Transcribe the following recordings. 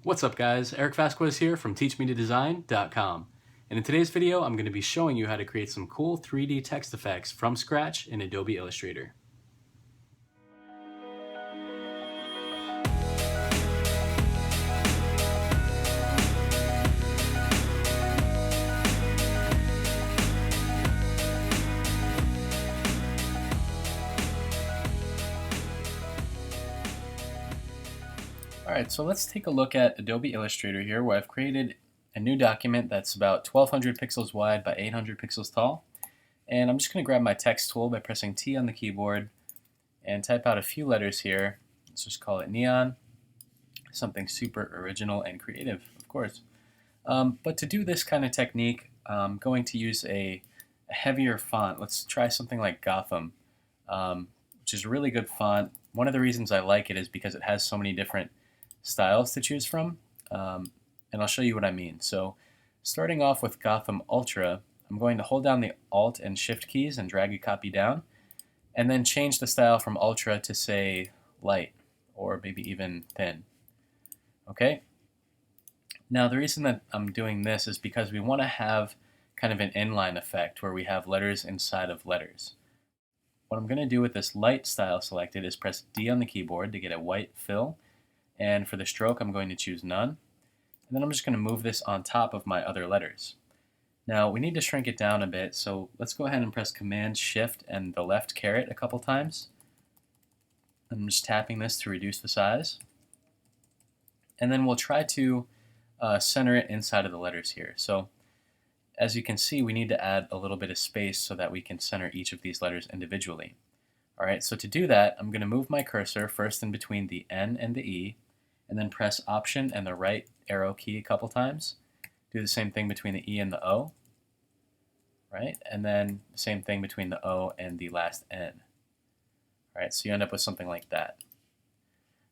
What's up guys, Eric Vasquez here from teachmetodesign.com, and in today's video I'm going to be showing you how to create some cool 3D text effects from scratch in Adobe Illustrator. Alright, so let's take a look at Adobe Illustrator here, where I've created a new document that's about 1200 pixels wide by 800 pixels tall. And I'm just going to grab my text tool by pressing T on the keyboard and type out a few letters here. Let's just call it neon, something super original and creative, of course. But to do this kind of technique, I'm going to use a heavier font. Let's try something like Gotham, which is a really good font. One of the reasons I like it is because it has so many different styles to choose from, and I'll show you what I mean. So starting off with Gotham Ultra, I'm going to hold down the Alt and Shift keys and drag a copy down, and then change the style from Ultra to, say, light, or maybe even thin. Okay? Now the reason that I'm doing this is because we want to have kind of an inline effect where we have letters inside of letters. What I'm going to do with this light style selected is press D on the keyboard to get a white fill, and for the stroke I'm going to choose none, and then I'm just going to move this on top of my other letters. Now we need to shrink it down a bit, so let's go ahead and press Command Shift and the left caret a couple times. I'm just tapping this to reduce the size, and then we'll try to center it inside of the letters here. So as you can see, we need to add a little bit of space so that we can center each of these letters individually. Alright, so to do that, I'm going to move my cursor first in between the N and the E, and then press Option and the right arrow key a couple times. Do the same thing between the E and the O, right? And then the same thing between the O and the last N. Alright, so you end up with something like that.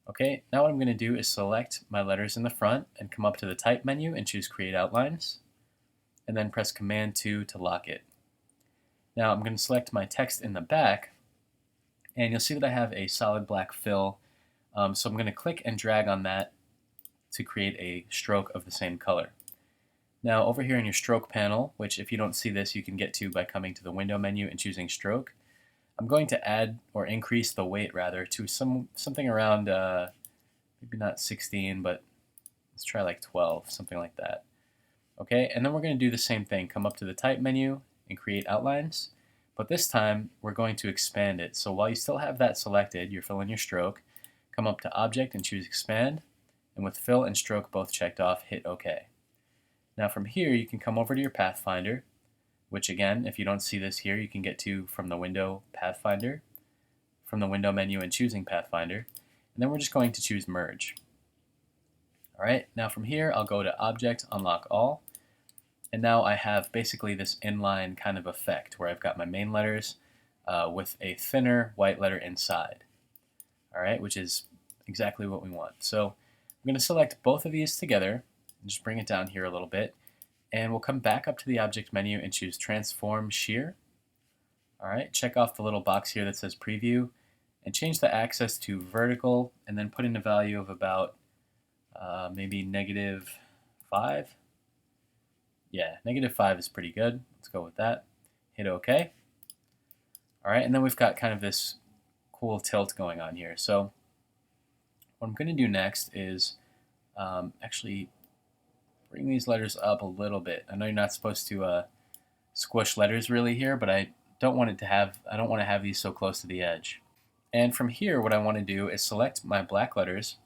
Okay, now what I'm going to do is select my letters in the front and come up to the Type menu and choose Create Outlines, and then press Command 2 to lock it. Now I'm going to select my text in the back, and you'll see that I have a solid black fill, so I'm going to click and drag on that to create a stroke of the same color. Now over here in your stroke panel, which if you don't see this you can get to by coming to the window menu and choosing stroke, I'm going to add or increase the weight rather to something around maybe not 16, but let's try like 12, something like that. Okay, and then we're going to do the same thing. Come up to the Type menu and create outlines, but this time we're going to expand it. So while you still have that selected, your fill and your stroke, come up to Object and choose Expand, and with fill and stroke both checked off, hit OK. Now from here you can come over to your Pathfinder, which again, if you don't see this here, you can get to from the window Pathfinder, from the window menu and choosing Pathfinder, and then we're just going to choose Merge. Alright, now from here I'll go to Object, Unlock All, and now I have basically this inline kind of effect where I've got my main letters with a thinner white letter inside. Alright, which is exactly what we want. So I'm going to select both of these together and just bring it down here a little bit, and we'll come back up to the Object menu and choose Transform Shear. Alright, check off the little box here that says Preview and change the axis to vertical, and then put in a value of about maybe -5. Yeah, -5 is pretty good. Let's go with that. Hit OK. Alright, and then we've got kind of this cool tilt going on here. So what I'm going to do next is actually bring these letters up a little bit. I know you're not supposed to squish letters really here, but I don't want to have these so close to the edge. And from here, what I want to do is select my black letters,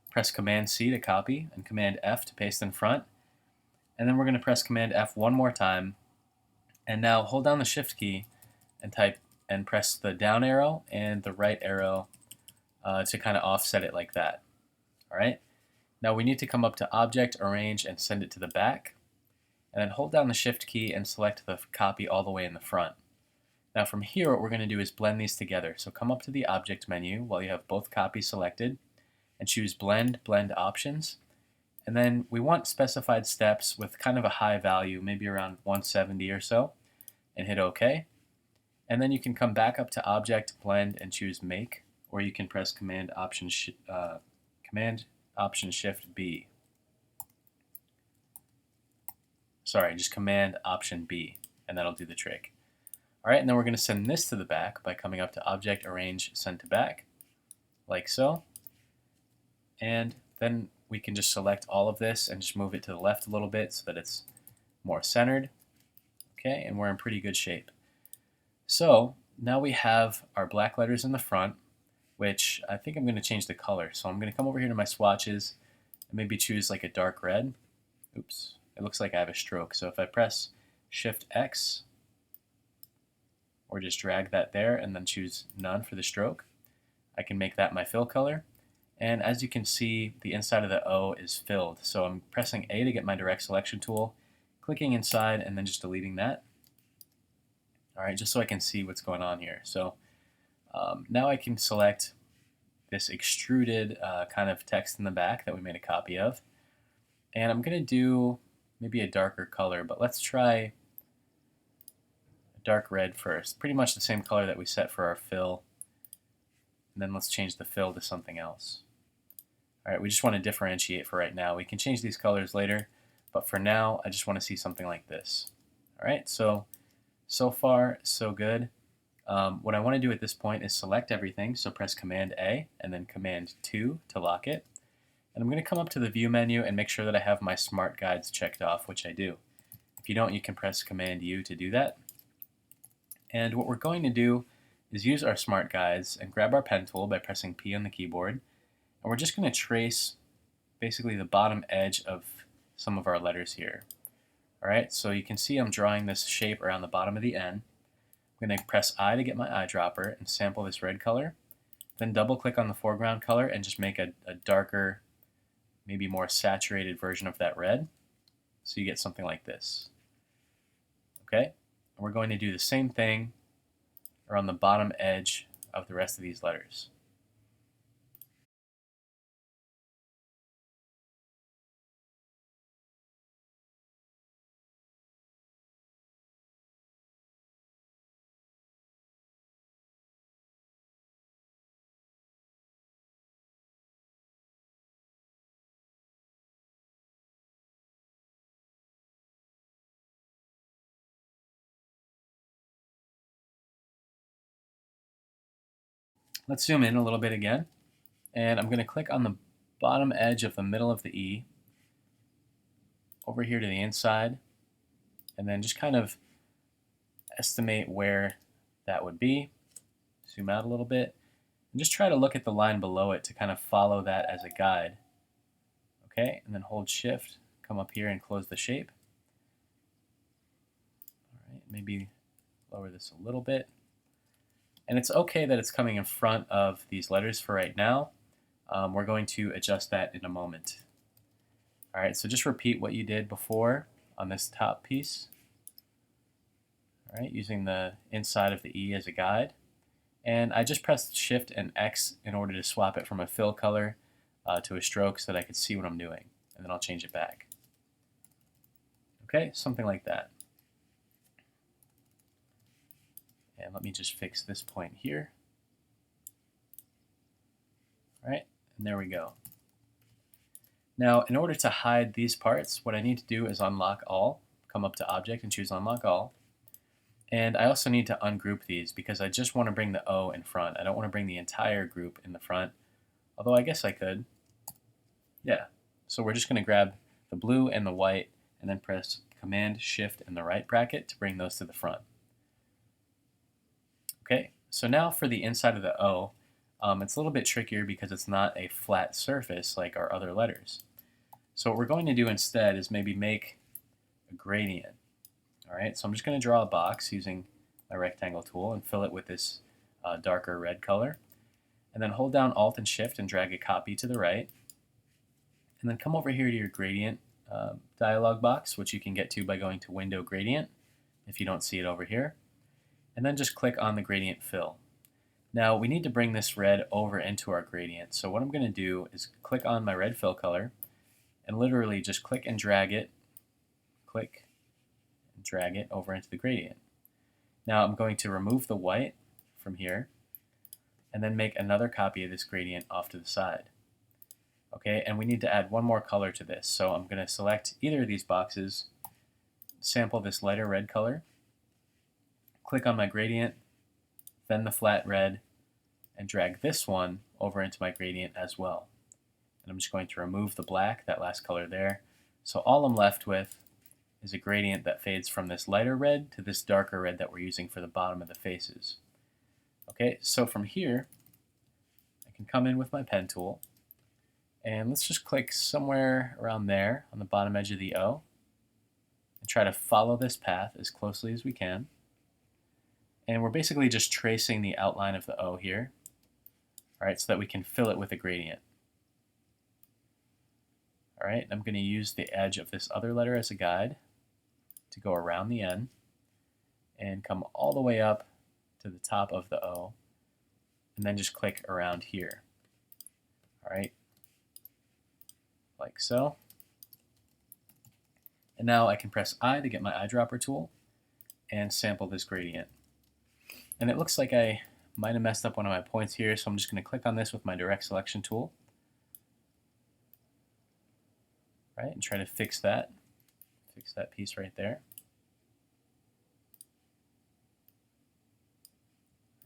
press Command C to copy, and Command F to paste in front. And then we're going to press Command F one more time, and now hold down the Shift key and type and press the down arrow and the right arrow to kind of offset it like that. Alright? Now we need to come up to Object, Arrange, and send it to the back, and then hold down the Shift key and select the copy all the way in the front. Now from here what we're going to do is blend these together. So come up to the Object menu while you have both copies selected and choose Blend Options. And then we want specified steps with kind of a high value, maybe around 170 or so, and hit OK. And then you can come back up to Object, Blend, and choose Make, or you can press Command Option Shift B. sorry, just Command Option B, and that'll do the trick. All right, and then we're going to send this to the back by coming up to Object, Arrange, Send to Back, like so. And then we can just select all of this and just move it to the left a little bit so that it's more centered. Okay, and we're in pretty good shape. So now we have our black letters in the front, which I think I'm going to change the color. So I'm going to come over here to my swatches and maybe choose like a dark red. Oops, it looks like I have a stroke. So if I press Shift X, or just drag that there and then choose none for the stroke, I can make that my fill color. And as you can see, the inside of the O is filled. So I'm pressing A to get my direct selection tool, clicking inside, and then just deleting that. All right, just so I can see what's going on here. So now I can select this extruded kind of text in the back that we made a copy of. And I'm going to do maybe a darker color, but let's try dark red first. Pretty much the same color that we set for our fill. And then let's change the fill to something else. All right, we just want to differentiate for right now. We can change these colors later, but for now, I just want to see something like this. All right, so far, so good. What I want to do at this point is select everything, so press Command A and then Command 2 to lock it. And I'm going to come up to the View menu and make sure that I have my Smart Guides checked off, which I do. If you don't, you can press Command U to do that. And what we're going to do is use our Smart Guides and grab our pen tool by pressing P on the keyboard. And we're just going to trace basically the bottom edge of some of our letters here. All right, so you can see I'm drawing this shape around the bottom of the N. I'm going to press I to get my eyedropper and sample this red color. Then double click on the foreground color and just make a darker, maybe more saturated version of that red. So you get something like this. Okay, and we're going to do the same thing around the bottom edge of the rest of these letters. Let's zoom in a little bit again, and I'm going to click on the bottom edge of the middle of the E over here to the inside, and then just kind of estimate where that would be. Zoom out a little bit, and just try to look at the line below it to kind of follow that as a guide. Okay, and then hold Shift, come up here and close the shape. All right, maybe lower this a little bit. And it's okay that it's coming in front of these letters for right now. We're going to adjust that in a moment. All right, so just repeat what you did before on this top piece. All right, using the inside of the E as a guide. And I just pressed Shift and X in order to swap it from a fill color to a stroke so that I could see what I'm doing. And then I'll change it back. Okay, something like that. And let me just fix this point here. All right, and there we go. Now, in order to hide these parts, what I need to do is unlock all, come up to Object and choose Unlock All. And I also need to ungroup these because I just want to bring the O in front. I don't want to bring the entire group in the front, although I guess I could. Yeah, so we're just going to grab the blue and the white and then press Command, Shift, and the right bracket to bring those to the front. Okay, so now for the inside of the O, it's a little bit trickier because it's not a flat surface like our other letters. So what we're going to do instead is maybe make a gradient. All right, so I'm just going to draw a box using my rectangle tool and fill it with this darker red color. And then hold down Alt and Shift and drag a copy to the right. And then come over here to your gradient dialog box, which you can get to by going to Window Gradient if you don't see it over here. And then just click on the gradient fill. Now we need to bring this red over into our gradient. So what I'm going to do is click on my red fill color and literally just click and drag it, click and drag it over into the gradient. Now I'm going to remove the white from here and then make another copy of this gradient off to the side. Okay, and we need to add one more color to this. So I'm going to select either of these boxes sample this lighter red color, click on my gradient, then the flat red, and drag this one over into my gradient as well. And I'm just going to remove the black, that last color there. So all I'm left with is a gradient that fades from this lighter red to this darker red that we're using for the bottom of the faces. Okay, so from here, I can come in with my pen tool, and let's just click somewhere around there on the bottom edge of the O, and try to follow this path as closely as we can. And we're basically just tracing the outline of the O here, all right, so that we can fill it with a gradient. All right, I'm going to use the edge of this other letter as a guide to go around the N and come all the way up to the top of the O, and then just click around here. All right, like so. And now I can press I to get my eyedropper tool and sample this gradient. And it looks like I might have messed up one of my points here, so I'm just going to click on this with my direct selection tool. Right, and try to fix that piece right there.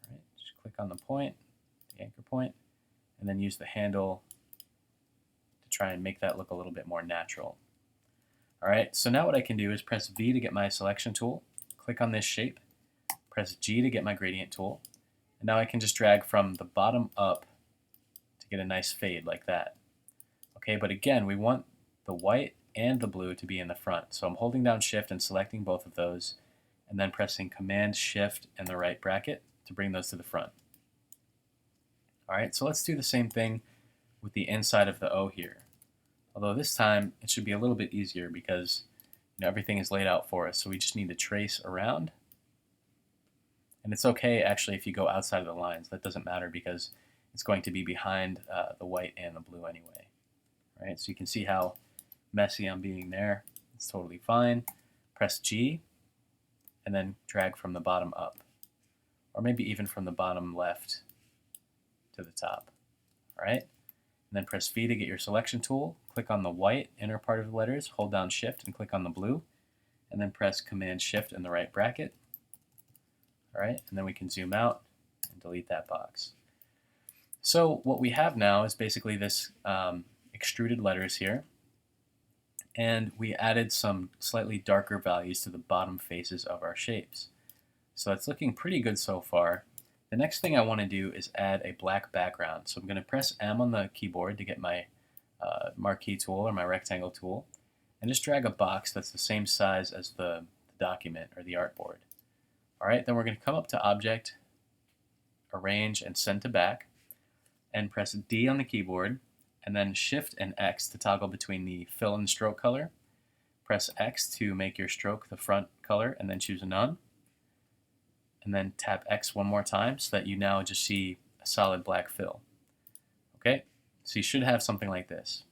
All right, just click on the point, the anchor point, and then use the handle to try and make that look a little bit more natural. All right, so now what I can do is press V to get my selection tool, click on this shape, press G to get my gradient tool, and now I can just drag from the bottom up to get a nice fade like that. Okay, but again, we want the white and the blue to be in the front. So I'm holding down Shift and selecting both of those, and then pressing Command Shift and the right bracket to bring those to the front. All right, so let's do the same thing with the inside of the O here. Although this time it should be a little bit easier because everything is laid out for us. So we just need to trace around. And it's okay actually if you go outside of the lines. That doesn't matter because it's going to be behind the white and the blue anyway. All right, so you can see how messy I'm being there. It's totally fine. Press G and then drag from the bottom up, or maybe even from the bottom left to the top. All right, and then press V to get your selection tool. Click on the white inner part of the letters, hold down Shift and click on the blue, and then press Command Shift in the right bracket. All right, and then we can zoom out and delete that box. So what we have now is basically this extruded letters here, and we added some slightly darker values to the bottom faces of our shapes. So it's looking pretty good so far. The next thing I want to do is add a black background. So I'm going to press M on the keyboard to get my marquee tool or my rectangle tool, and just drag a box that's the same size as the document or the artboard. All right, then we're going to come up to Object, Arrange, and Send to Back, and press D on the keyboard, and then Shift and X to toggle between the fill and stroke color. Press X to make your stroke the front color, and then choose None. And then tap X one more time so that you now just see a solid black fill. Okay, so you should have something like this.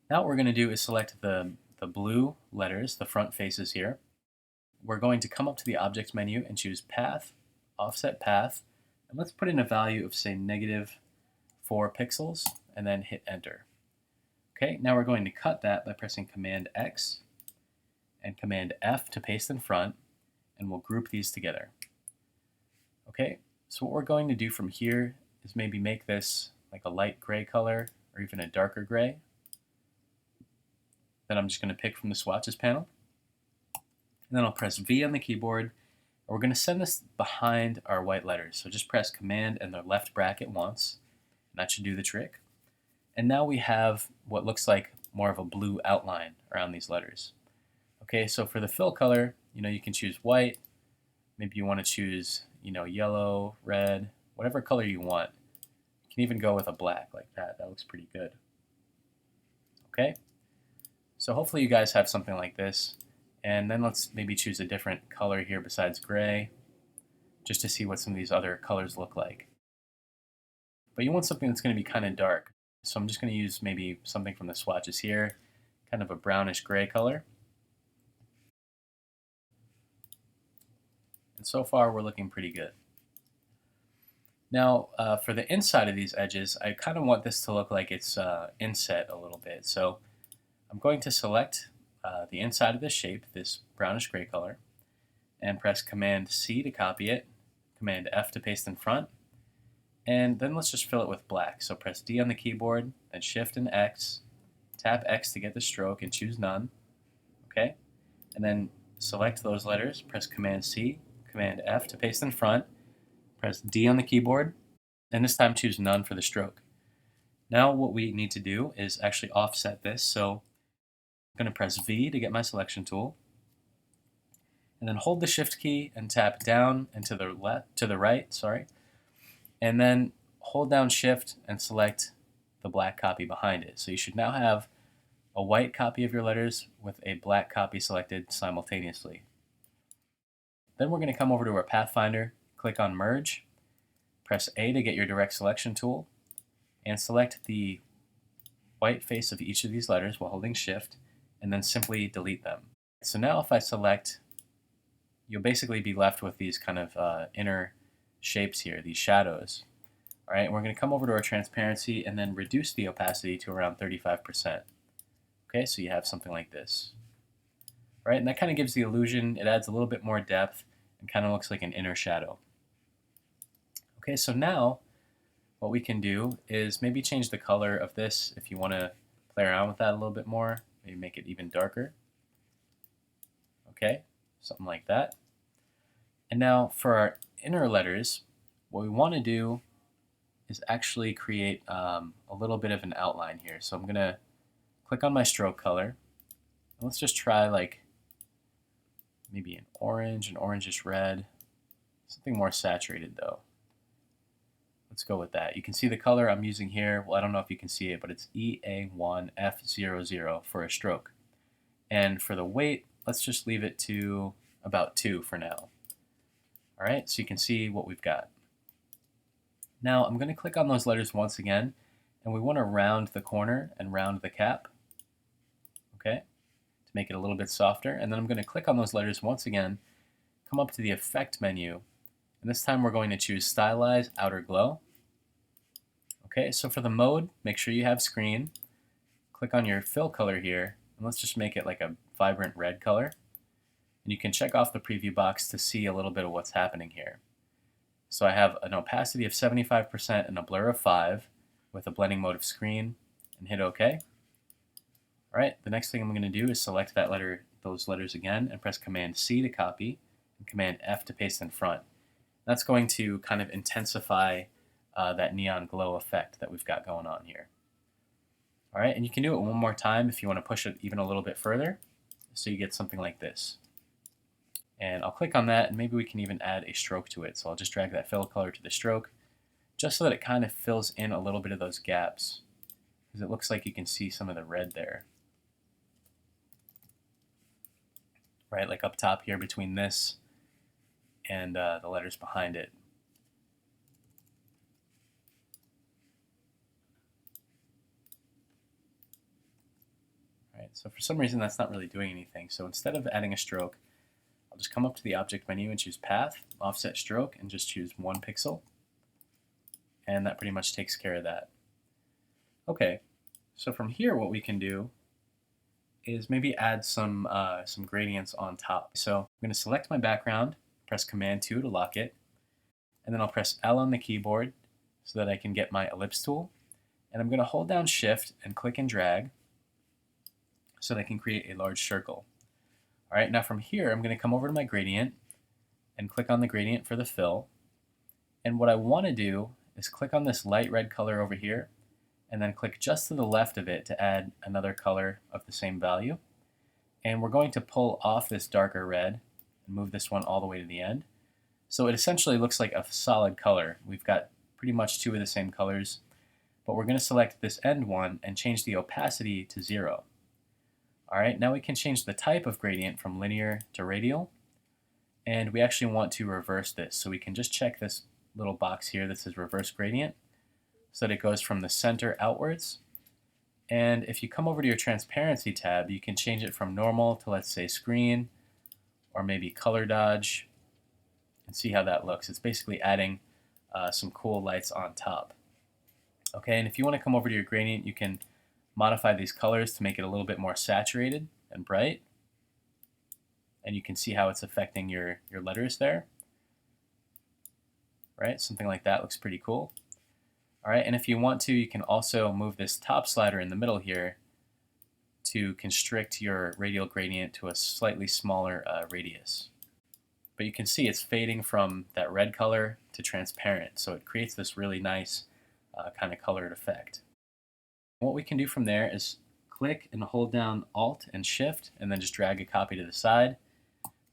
Now what we're going to do is select the blue letters, the front faces here. We're going to come up to the Object menu and choose Path, Offset Path, and let's put in a value of, say, -4 pixels, and then hit Enter. Okay, now we're going to cut that by pressing Command X and Command F to paste in front, and we'll group these together. Okay, so what we're going to do from here is maybe make this like a light gray color or even a darker gray. Then I'm just going to pick from the swatches panel. And then I'll press V on the keyboard, and we're going to send this behind our white letters. So just press Command and the left bracket once, and that should do the trick. And now we have what looks like more of a blue outline around these letters. Okay, so for the fill color, you can choose white. Maybe you want to choose, yellow, red, whatever color you want. You can even go with a black like that. That looks pretty good. Okay, so hopefully you guys have something like this. And then let's maybe choose a different color here besides gray, just to see what some of these other colors look like. But you want something that's going to be kind of dark. So I'm just going to use maybe something from the swatches here, kind of a brownish gray color. And so far we're looking pretty good. Now for the inside of these edges, I kind of want this to look like it's inset a little bit. So I'm going to select the inside of this shape, this brownish gray color, and press Command C to copy it, Command F to paste in front, and then let's just fill it with black. So press D on the keyboard, then Shift and X, tap X to get the stroke and choose None, okay? And then select those letters, press Command C, Command F to paste in front, press D on the keyboard, and this time choose None for the stroke. Now what we need to do is actually offset this, so I'm going to press V to get my selection tool, and then hold the Shift key and tap down and to the right, and then hold down Shift and select the black copy behind it. So you should now have a white copy of your letters with a black copy selected simultaneously. Then we're going to come over to our Pathfinder, click on Merge, press A to get your direct selection tool, and select the white face of each of these letters while holding Shift, and then simply delete them. So now if I select, you'll basically be left with these kind of inner shapes here, these shadows. All right, we're going to come over to our transparency and then reduce the opacity to around 35%. Okay, so you have something like this. All right, and that kind of gives the illusion, it adds a little bit more depth and kind of looks like an inner shadow. Okay, so now what we can do is maybe change the color of this if you want to play around with that a little bit more, maybe make it even darker. Okay, something like that. And now for our inner letters, what we want to do is actually create a little bit of an outline here. So I'm going to click on my stroke color. Let's just try like maybe an orangish red, something more saturated though. Let's go with that. You can see the color I'm using here. Well, I don't know if you can see it, but it's EA1F00 for a stroke. And for the weight, let's just leave it to about 2 for now. All right, so you can see what we've got. Now I'm going to click on those letters once again, and we want to round the corner and round the cap, okay, to make it a little bit softer. And then I'm going to click on those letters once again, come up to the Effect menu, and this time we're going to choose Stylize Outer Glow. Okay, so for the mode, make sure you have screen. Click on your fill color here, and let's just make it like a vibrant red color. And you can check off the preview box to see a little bit of what's happening here. So I have an opacity of 75% and a blur of 5 with a blending mode of screen, and hit OK. All right, the next thing I'm going to do is select those letters again, and press Command C to copy and Command F to paste in front. That's going to kind of intensify that neon glow effect that we've got going on here. All right, and you can do it one more time if you want to push it even a little bit further, so you get something like this. And I'll click on that, and maybe we can even add a stroke to it. So I'll just drag that fill color to the stroke, just so that it kind of fills in a little bit of those gaps, because it looks like you can see some of the red there. Right, like up top here between this and the letters behind it. Right, so for some reason that's not really doing anything. So instead of adding a stroke, I'll just come up to the Object menu and choose Path, Offset Stroke, and just choose 1 pixel. And that pretty much takes care of that. Okay, so from here what we can do is maybe add some gradients on top. So I'm going to select my background, press Command 2 to lock it, and then I'll press L on the keyboard so that I can get my ellipse tool. And I'm going to hold down Shift and click and drag so that I can create a large circle. All right, now from here I'm going to come over to my gradient and click on the gradient for the fill. And what I want to do is click on this light red color over here, and then click just to the left of it to add another color of the same value. And we're going to pull off this darker red and move this one all the way to the end. So it essentially looks like a solid color. We've got pretty much 2 of the same colors, but we're going to select this end one and change the opacity to 0. All right, now we can change the type of gradient from linear to radial, and we actually want to reverse this. So we can just check this little box here that says reverse gradient, so that it goes from the center outwards. And if you come over to your transparency tab, you can change it from normal to, let's say, screen, or maybe color dodge, and see how that looks. It's basically adding some cool lights on top. Okay, and if you want to come over to your gradient, you can modify these colors to make it a little bit more saturated and bright. And you can see how it's affecting your letters there. Right, something like that looks pretty cool. All right, and if you want to, you can also move this top slider in the middle here to constrict your radial gradient to a slightly smaller radius. But you can see it's fading from that red color to transparent, so it creates this really nice kind of colored effect. What we can do from there is click and hold down Alt and Shift, and then just drag a copy to the side.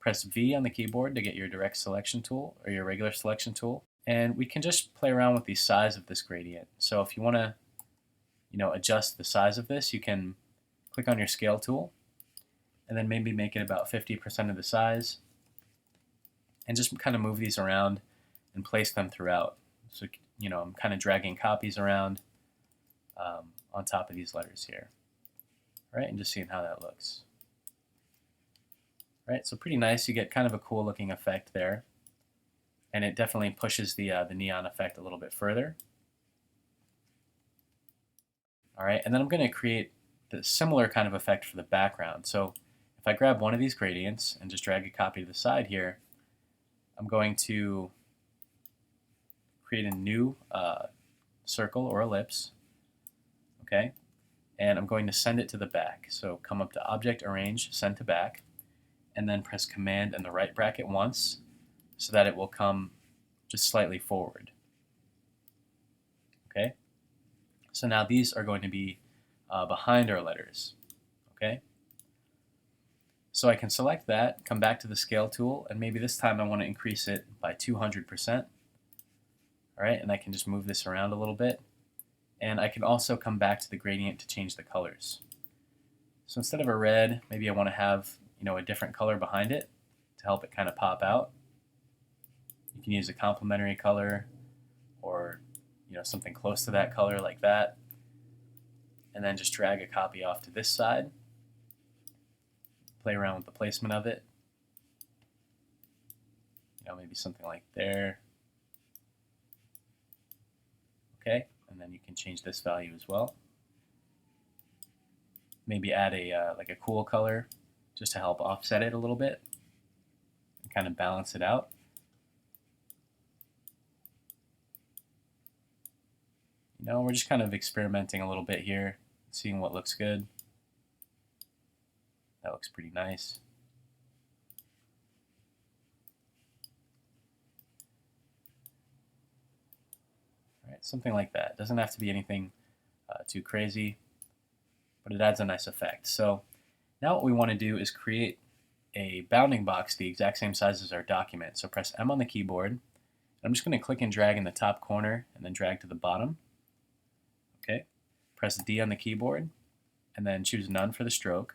Press V on the keyboard to get your direct selection tool or your regular selection tool. And we can just play around with the size of this gradient. So if you want to, adjust the size of this, you can click on your scale tool and then maybe make it about 50% of the size and just kind of move these around and place them throughout. So, I'm kind of dragging copies around on top of these letters here. Right, and just seeing how that looks. Right, so pretty nice. You get kind of a cool looking effect there. And it definitely pushes the neon effect a little bit further. All right, and then I'm going to create the similar kind of effect for the background. So if I grab one of these gradients and just drag a copy to the side here, I'm going to create a new circle or ellipse, okay? And I'm going to send it to the back. So come up to Object, Arrange, Send to Back, and then press Command and the right bracket once so that it will come just slightly forward. Okay? So now these are going to be behind our letters. Okay? So I can select that, come back to the scale tool, and maybe this time I want to increase it by 200%. All right, and I can just move this around a little bit. And I can also come back to the gradient to change the colors. So instead of a red, maybe I want to have a different color behind it to help it kind of pop out. You can use a complementary color or something close to that color like that. And then just drag a copy off to this side. Play around with the placement of it. Maybe something like there. Okay, and then you can change this value as well. Maybe add a like a cool color just to help offset it a little bit and kind of balance it out. We're just kind of experimenting a little bit here, seeing what looks good. That looks pretty nice. All right, something like that. Doesn't have to be anything too crazy, but it adds a nice effect. So now what we want to do is create a bounding box the exact same size as our document. So press M on the keyboard. I'm just going to click and drag in the top corner and then drag to the bottom. Okay. Press D on the keyboard and then choose None for the stroke.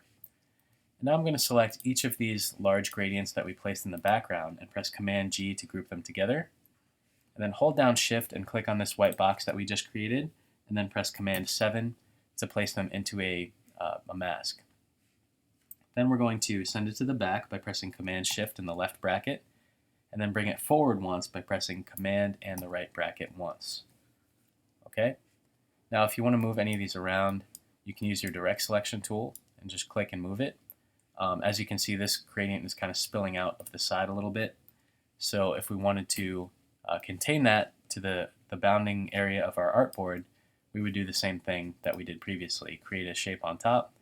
And now I'm going to select each of these large gradients that we placed in the background and press Command G to group them together. And then hold down Shift and click on this white box that we just created, and then press Command 7 to place them into a mask. Then we're going to send it to the back by pressing Command Shift in the left bracket, and then bring it forward once by pressing Command and the right bracket once. Okay? Now if you want to move any of these around, you can use your direct selection tool and just click and move it. As you can see, this gradient is kind of spilling out of the side a little bit. So if we wanted to contain that to the bounding area of our artboard, we would do the same thing that we did previously. Create a shape on top,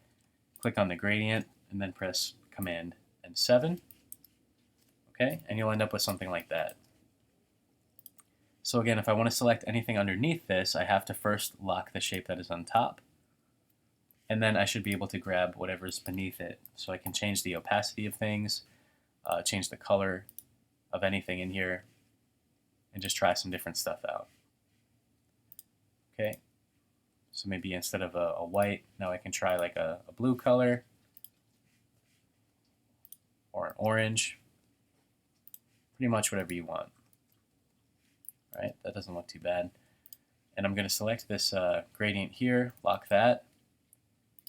click on the gradient, and then press Command and 7. Okay, and you'll end up with something like that. So again, if I want to select anything underneath this, I have to first lock the shape that is on top, and then I should be able to grab whatever's beneath it. So I can change the opacity of things, change the color of anything in here, and just try some different stuff out. Okay, so maybe instead of a white, now I can try like a blue color or an orange, pretty much whatever you want. Right, that doesn't look too bad. And I'm going to select this gradient here, lock that,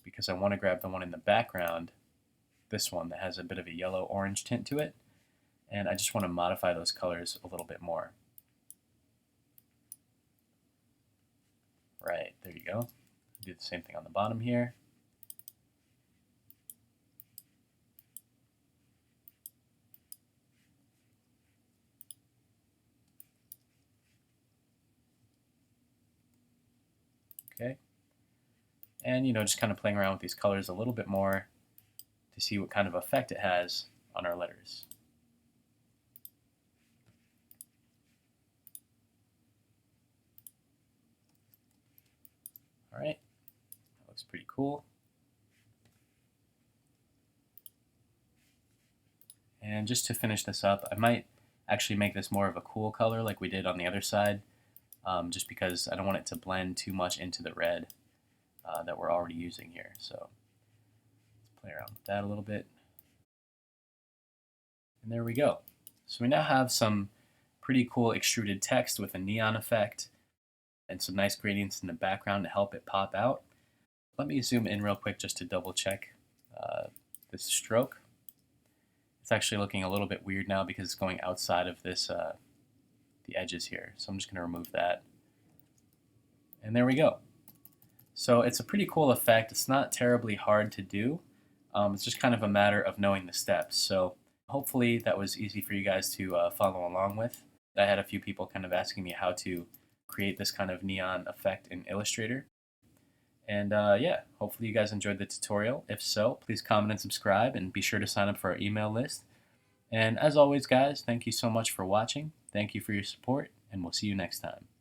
because I want to grab the one in the background, this one that has a bit of a yellow-orange tint to it, and I just want to modify those colors a little bit more. Right, there you go. Do the same thing on the bottom here. Okay. And just kind of playing around with these colors a little bit more to see what kind of effect it has on our letters. All right, that looks pretty cool. And just to finish this up, I might actually make this more of a cool color like we did on the other side, just because I don't want it to blend too much into the red that we're already using here. So let's play around with that a little bit. And there we go. So we now have some pretty cool extruded text with a neon effect and some nice gradients in the background to help it pop out. Let me zoom in real quick just to double check this stroke. It's actually looking a little bit weird now because it's going outside of this the edges here. So I'm just going to remove that. And there we go. So it's a pretty cool effect. It's not terribly hard to do. It's just kind of a matter of knowing the steps. So hopefully that was easy for you guys to follow along with. I had a few people kind of asking me how to create this kind of neon effect in Illustrator. And yeah, hopefully you guys enjoyed the tutorial. If so, please comment and subscribe, and be sure to sign up for our email list. And as always, guys, thank you so much for watching. Thank you for your support, and we'll see you next time.